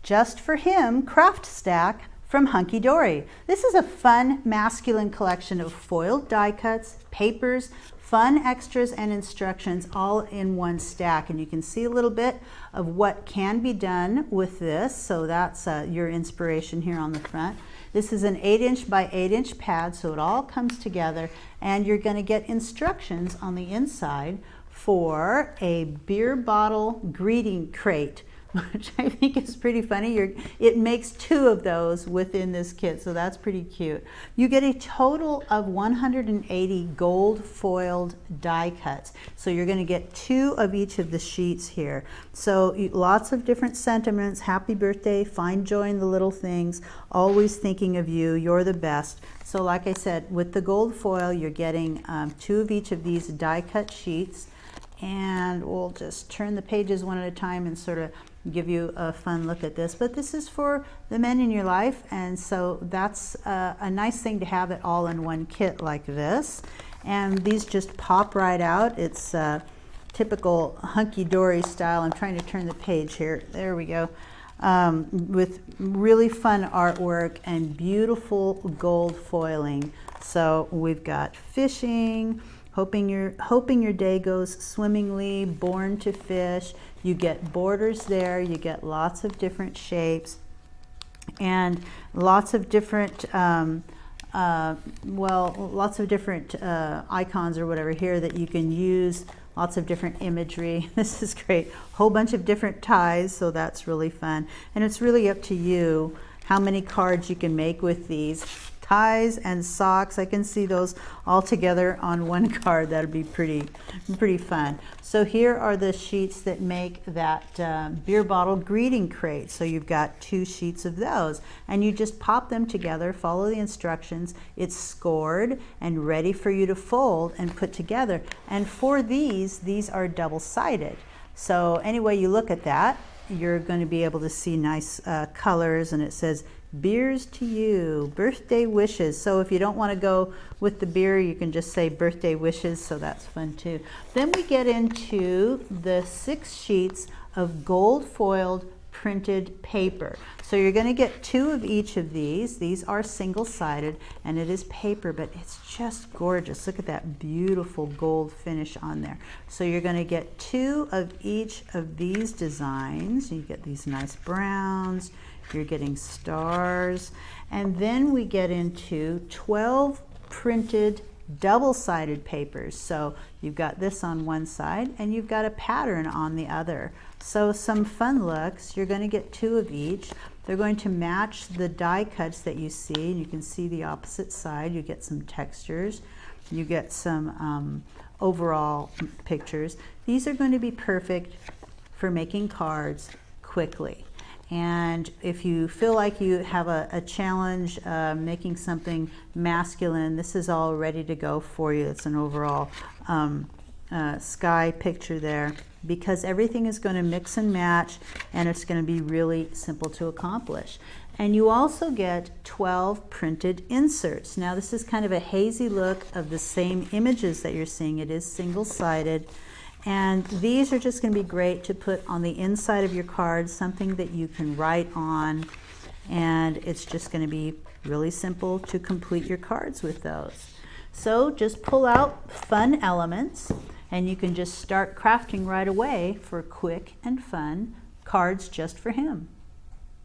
Just for Him craft stack from Hunkydory. This is a fun masculine collection of foiled die cuts, papers, fun extras, and instructions all in one stack. And you can see a little bit of what can be done with this. So that's your inspiration here on the front. This is an 8" by 8" pad, so it all comes together, and you're going to get instructions on the inside for a beer bottle greeting crate, which I think is pretty funny. It makes 2 of those within this kit, so that's pretty cute. You get a total of 180 gold foiled die cuts. So you're going to get 2 of each of the sheets here. So lots of different sentiments. Happy birthday, find joy in the little things, always thinking of you, you're the best. So like I said, with the gold foil, you're getting 2 of each of these die cut sheets. And we'll just turn the pages one at a time and sort of give you a fun look at this. But this is for the men in your life, and so that's a nice thing to have it all in one kit like this. And these just pop right out. It's typical Hunkydory style. I'm trying to turn the page here. There we go. With really fun artwork and beautiful gold foiling. So we've got fishing, hoping your day goes swimmingly, born to fish. You get borders there, you get lots of different shapes and lots of different icons or whatever here that you can use, lots of different imagery. This is great. Whole bunch of different ties, so that's really fun. And it's really up to you how many cards you can make with these. Ties and socks, I can see those all together on one card. That'd be pretty fun. So here are the sheets that make that beer bottle greeting crate. So you've got 2 sheets of those, and you just pop them together, follow the instructions. It's scored and ready for you to fold and put together. And for these are double-sided. So any way you look at that, you're going to be able to see nice colors, and it says beers to you, birthday wishes. So if you don't want to go with the beer, you can just say birthday wishes, so that's fun too. Then we get into the 6 sheets of gold foiled printed paper. So you're going to get 2 of each of these. These are single-sided, and it is paper, but it's just gorgeous. Look at that beautiful gold finish on there. So you're going to get 2 of each of these designs. You get these nice browns, you're getting stars, and then we get into 12 printed double-sided papers. So you've got this on one side and you've got a pattern on the other. So some fun looks. You're going to get 2 of each. They're going to match the die cuts that you see, and you can see the opposite side. You get some textures, you get some overall pictures. These are going to be perfect for making cards quickly. And if you feel like you have a challenge making something masculine, this is all ready to go for you. It's an overall sky picture there, because everything is going to mix and match, and it's going to be really simple to accomplish. And you also get 12 printed inserts. Now this is kind of a hazy look of the same images that you're seeing. It is single-sided. And these are just going to be great to put on the inside of your cards, something that you can write on, and it's just going to be really simple to complete your cards with those. So just pull out fun elements, and you can just start crafting right away for quick and fun cards just for him.